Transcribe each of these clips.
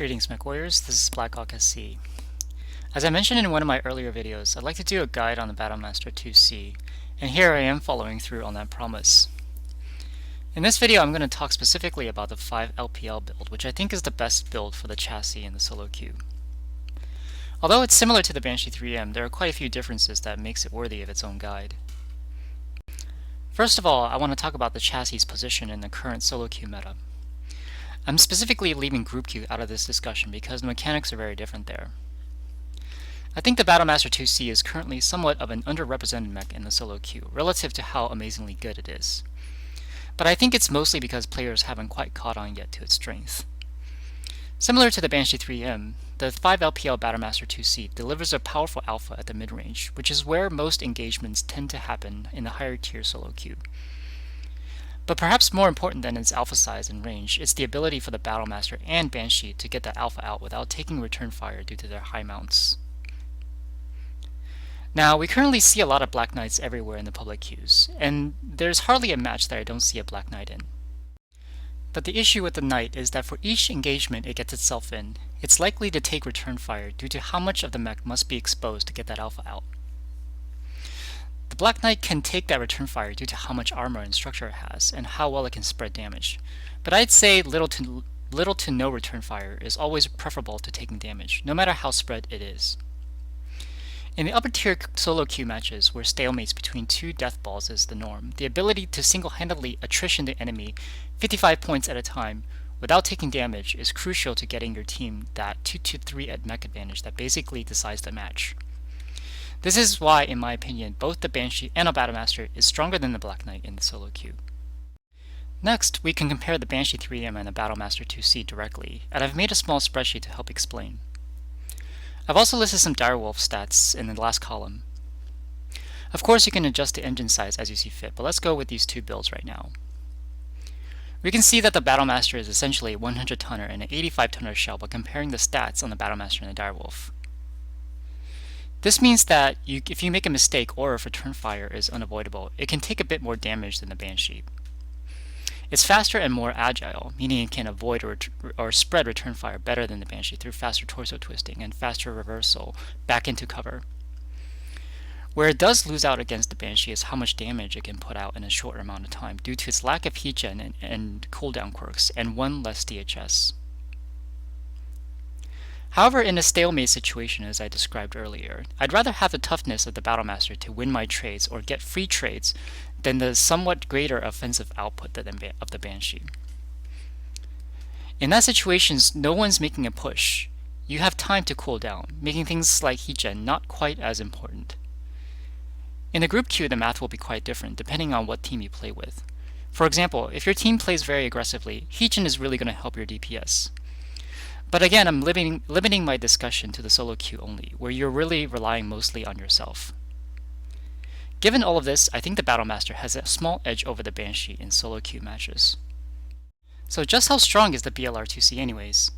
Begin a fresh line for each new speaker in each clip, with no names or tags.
Greetings, MechWarriors. This is Blackhawk SC. As I mentioned in one of my earlier videos, I'd like to do a guide on the Battlemaster 2C, and here I am following through on that promise. In this video, I'm going to talk specifically about the 5 LPL build, which I think is the best build for the chassis in the solo queue. Although it's similar to the Banshee 3M, there are quite a few differences that makes it worthy of its own guide. First of all, I want to talk about the chassis' position in the current solo queue meta. I'm specifically leaving group queue out of this discussion because the mechanics are very different there. I think the Battlemaster 2C is currently somewhat of an underrepresented mech in the solo queue, relative to how amazingly good it is. But I think it's mostly because players haven't quite caught on yet to its strength. Similar to the Banshee 3M, the 5 LPL Battlemaster 2C delivers a powerful alpha at the mid-range, which is where most engagements tend to happen in the higher tier solo queue. But perhaps more important than its alpha size and range is the ability for the Battlemaster and Banshee to get that alpha out without taking return fire due to their high mounts. Now, we currently see a lot of Black Knights everywhere in the public queues, and there's hardly a match that I don't see a Black Knight in. But the issue with the Knight is that for each engagement it gets itself in, it's likely to take return fire due to how much of the mech must be exposed to get that alpha out. The Black Knight can take that return fire due to how much armor and structure it has, and how well it can spread damage. But I'd say little to no return fire is always preferable to taking damage, no matter how spread it is. In the upper tier solo queue matches, where stalemates between two death balls is the norm, the ability to single-handedly attrition the enemy 55 points at a time without taking damage is crucial to getting your team that 2-3 at mech advantage that basically decides the match. This is why, in my opinion, both the Banshee and the Battlemaster is stronger than the Black Knight in the solo queue. Next, we can compare the Banshee 3M and the Battlemaster 2C directly, and I've made a small spreadsheet to help explain. I've also listed some direwolf stats in the last column. Of course, you can adjust the engine size as you see fit, but let's go with these two builds right now. We can see that the Battlemaster is essentially a 100 tonner and an 85 tonner shell by comparing the stats on the Battlemaster and the direwolf. This means that if you make a mistake or if return fire is unavoidable, it can take a bit more damage than the Banshee. It's faster and more agile, meaning it can avoid or spread return fire better than the Banshee through faster torso twisting and faster reversal back into cover. Where it does lose out against the Banshee is how much damage it can put out in a shorter amount of time due to its lack of heat gen and cooldown quirks and one less DHS. However, in a stalemate situation as I described earlier, I'd rather have the toughness of the Battlemaster to win my trades or get free trades than the somewhat greater offensive output of the Banshee. In that situation, no one's making a push. You have time to cool down, making things like heat gen not quite as important. In the group queue, the math will be quite different depending on what team you play with. For example, if your team plays very aggressively, heat gen is really going to help your DPS. But again, I'm limiting my discussion to the solo queue only, where you're really relying mostly on yourself. Given all of this, I think the Battlemaster has a small edge over the Banshee in solo queue matches. So just how strong is the BLR-2C anyways?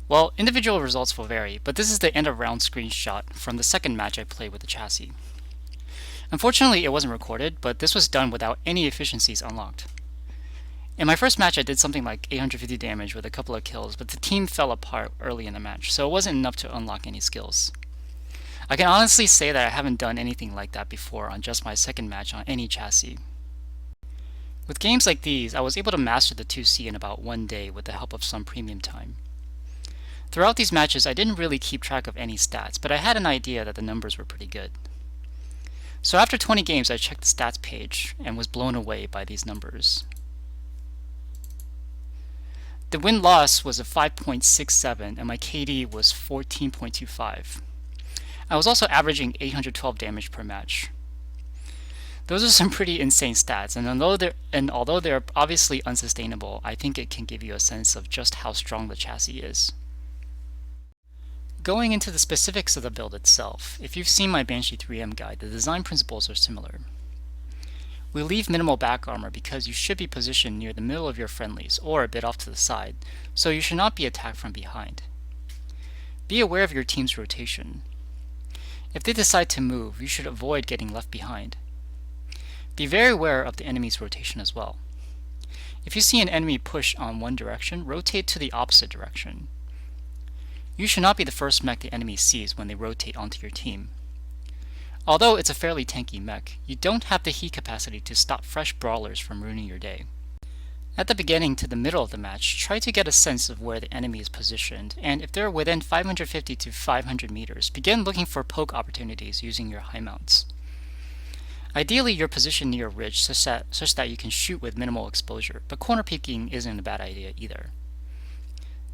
Well, individual results will vary, but this is the end of round screenshot from the second match I played with the chassis. Unfortunately, it wasn't recorded, but this was done without any efficiencies unlocked. In my first match, I did something like 850 damage with a couple of kills, but the team fell apart early in the match, so it wasn't enough to unlock any skills. I can honestly say that I haven't done anything like that before on just my second match on any chassis. With games like these, I was able to master the 2C in about one day with the help of some premium time. Throughout these matches, I didn't really keep track of any stats, but I had an idea that the numbers were pretty good. So after 20 games, I checked the stats page and was blown away by these numbers. The win-loss was a 5.67 and my KD was 14.25. I was also averaging 812 damage per match. Those are some pretty insane stats, and although they're obviously unsustainable, I think it can give you a sense of just how strong the chassis is. Going into the specifics of the build itself, if you've seen my Banshee 3M guide, the design principles are similar. We leave minimal back armor because you should be positioned near the middle of your friendlies or a bit off to the side, so you should not be attacked from behind. Be aware of your team's rotation. If they decide to move, you should avoid getting left behind. Be very aware of the enemy's rotation as well. If you see an enemy push on one direction, rotate to the opposite direction. You should not be the first mech the enemy sees when they rotate onto your team. Although it's a fairly tanky mech, you don't have the heat capacity to stop fresh brawlers from ruining your day. At the beginning to the middle of the match, try to get a sense of where the enemy is positioned, and if they're within 550 to 500 meters, begin looking for poke opportunities using your high mounts. Ideally, you're positioned near a ridge such that you can shoot with minimal exposure, but corner peeking isn't a bad idea either.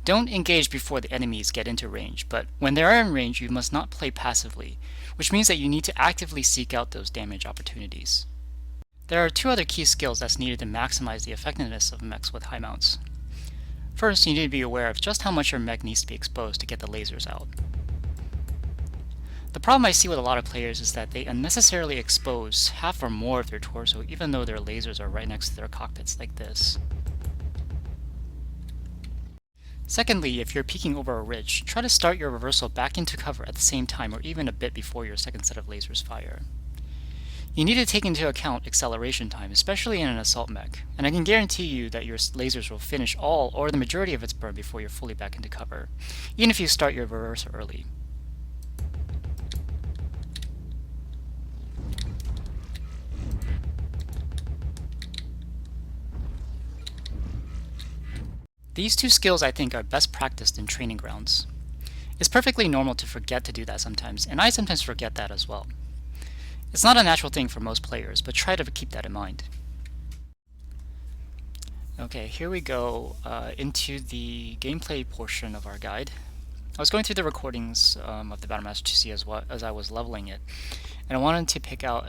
Don't engage before the enemies get into range, but when they are in range, you must not play passively, which means that you need to actively seek out those damage opportunities. There are two other key skills that's needed to maximize the effectiveness of mechs with high mounts. First, you need to be aware of just how much your mech needs to be exposed to get the lasers out. The problem I see with a lot of players is that they unnecessarily expose half or more of their torso even though their lasers are right next to their cockpits like this. Secondly, if you're peeking over a ridge, try to start your reversal back into cover at the same time or even a bit before your second set of lasers fire. You need to take into account acceleration time, especially in an assault mech, and I can guarantee you that your lasers will finish all or the majority of its burn before you're fully back into cover, even if you start your reversal early. These two skills I think are best practiced in training grounds. It's perfectly normal to forget to do that sometimes, and I sometimes forget that as well. It's not a natural thing for most players, but try to keep that in mind. Okay, here we go into the gameplay portion of our guide. I was going through the recordings of the Battlemaster 2C as I was leveling it, and I wanted to pick out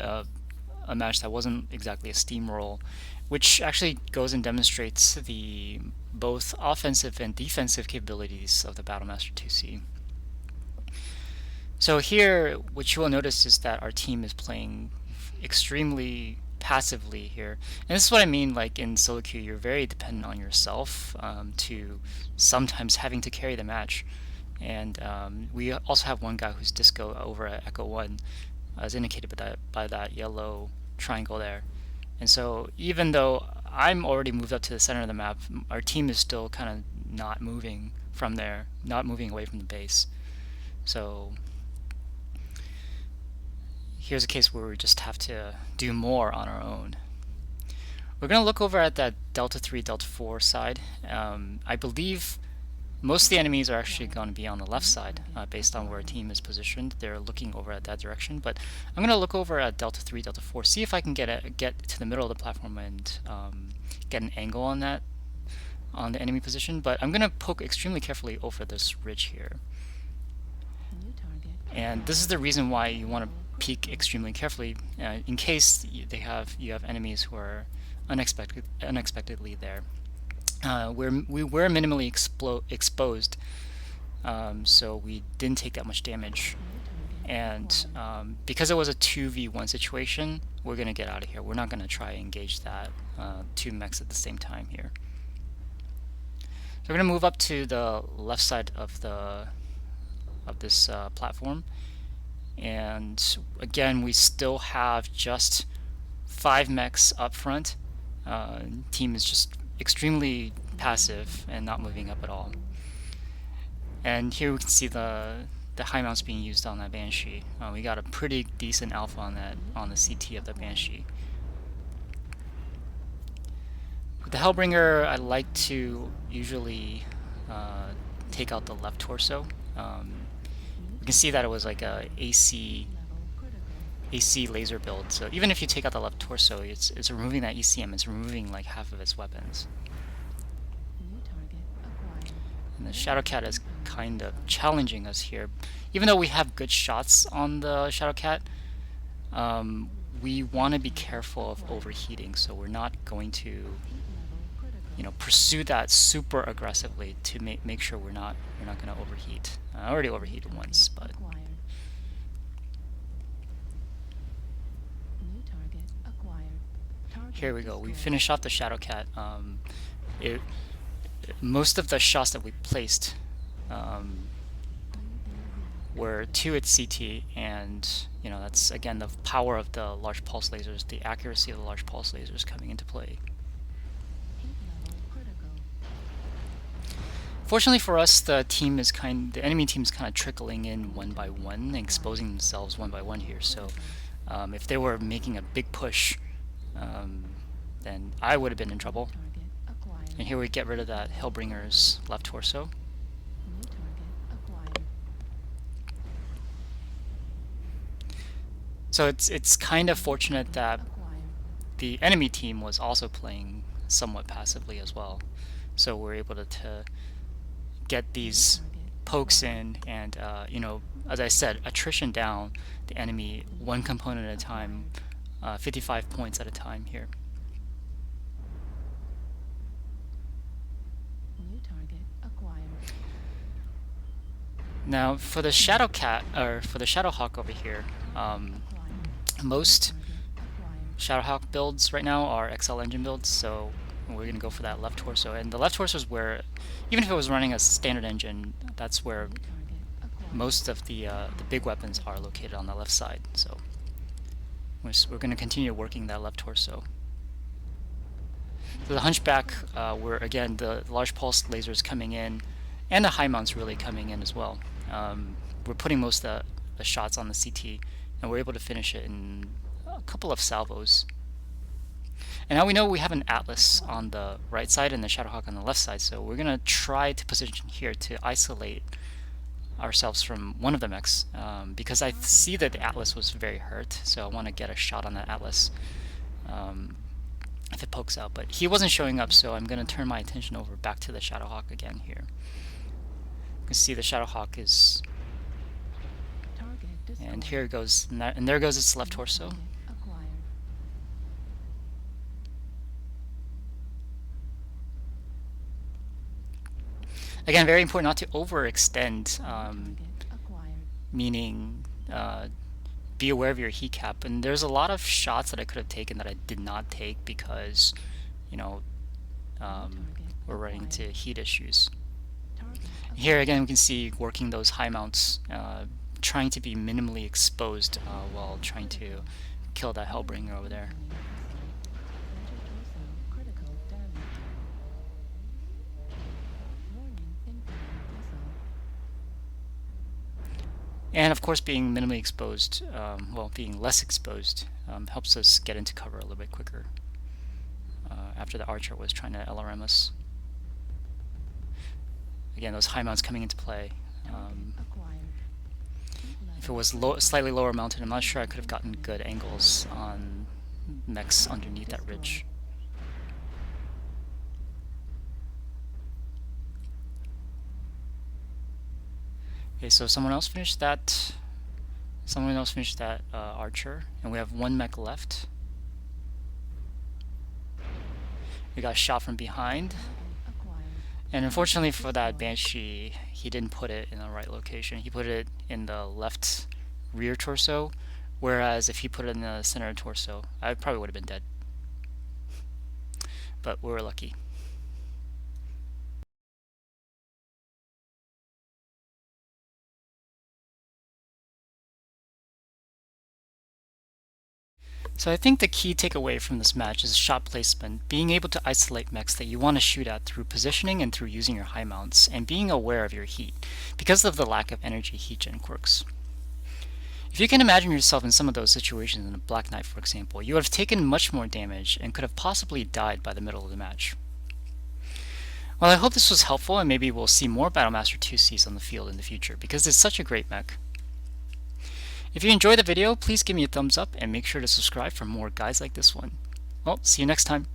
a match that wasn't exactly a steamroll, which actually goes and demonstrates the both offensive and defensive capabilities of the Battlemaster 2C. So here, what you will notice is that our team is playing extremely passively here. And this is what I mean, like in solo queue, you're very dependent on yourself to sometimes having to carry the match. And we also have one guy who's disco over at Echo 1, as indicated by that yellow triangle there. And so even though I'm already moved up to the center of the map, our team is still kind of not moving from there, not moving away from the base. So here's a case where we just have to do more on our own. We're going to look over at that Delta 3, Delta 4 side. I believe most of the enemies are actually going to be on the left side based on where our team is positioned. They're looking over at that direction, but I'm going to look over at Delta 3, Delta 4, see if I can get to the middle of the platform and get an angle on that, on the enemy position. But I'm going to poke extremely carefully over this ridge here. And this is the reason why you want to peek extremely carefully in case you have enemies who are unexpectedly there. We were minimally exposed, so we didn't take that much damage. And because it was a 2v1 situation, we're going to get out of here. We're not going to try and engage that two mechs at the same time here. So we're going to move up to the left side of this platform. And again, we still have just 5 mechs up front. Team is just extremely passive and not moving up at all. And here we can see the high mounts being used on that Banshee. We got a pretty decent alpha on the CT of the Banshee. With the Hellbringer, I like to usually take out the left torso. You can see that it was like a AC laser build. So even if you take out the left torso, it's removing that ECM. It's removing like half of its weapons. And the Shadowcat is kind of challenging us here. Even though we have good shots on the Shadowcat, we want to be careful of overheating. So we're not going to, pursue that super aggressively to make sure we're not going to overheat. I already overheated once, but. Here we go. We finish off the Shadowcat. Most of the shots that we placed were to its CT, and that's again the power of the large pulse lasers, the accuracy of the large pulse lasers coming into play. Fortunately for us, the enemy team is kind of trickling in one by one, exposing themselves one by one here. So if they were making a big push, then I would have been in trouble. And here we get rid of that Hellbringer's left torso. So it's kind of fortunate that the enemy team was also playing somewhat passively as well. So we're able to get these pokes in and, as I said, attrition down the enemy one component at a time, 55 points at a time here. Now for the Shadowhawk over here, most Shadowhawk builds right now are XL engine builds, so we're going to go for that left torso. And the left torso is where, even if it was running a standard engine, that's where most of the big weapons are located, on the left side. So we're going to continue working that left torso. So the Hunchback, where again the large pulse lasers coming in, and the high mounts really coming in as well. We're putting most of the shots on the CT, and we're able to finish it in a couple of salvos. And now we know we have an Atlas on the right side and the Shadowhawk on the left side, so we're going to try to position here to isolate ourselves from one of the mechs, because I see that the Atlas was very hurt, so I want to get a shot on that Atlas if it pokes out. But he wasn't showing up, so I'm going to turn my attention over back to the Shadowhawk again here. You can see the Shadowhawk is... and here it goes, and there goes its left torso. Again, very important not to overextend, meaning be aware of your heat cap. And there's a lot of shots that I could have taken that I did not take because, we're running into heat issues. Here again, we can see working those high mounts, trying to be minimally exposed while trying to kill that Hellbringer over there. And of course, being minimally exposed, being less exposed, helps us get into cover a little bit quicker after the Archer was trying to LRM us. Again, those high mounts coming into play. If it was slightly lower mounted, I'm not sure I could have gotten good angles on mechs underneath that ridge. Okay, so someone else finished that Archer, and we have one mech left. We got shot from behind, and unfortunately for that Banshee, he didn't put it in the right location. He put it in the left rear torso, whereas if he put it in the center torso, I probably would have been dead. But we were lucky. So I think the key takeaway from this match is shot placement, being able to isolate mechs that you want to shoot at through positioning and through using your high mounts, and being aware of your heat, because of the lack of energy heat gen quirks. If you can imagine yourself in some of those situations in a Black Knight, for example, you would have taken much more damage and could have possibly died by the middle of the match. Well, I hope this was helpful, and maybe we'll see more Battlemaster 2Cs on the field in the future, because it's such a great mech. If you enjoyed the video, please give me a thumbs up and make sure to subscribe for more guides like this one. Well, see you next time.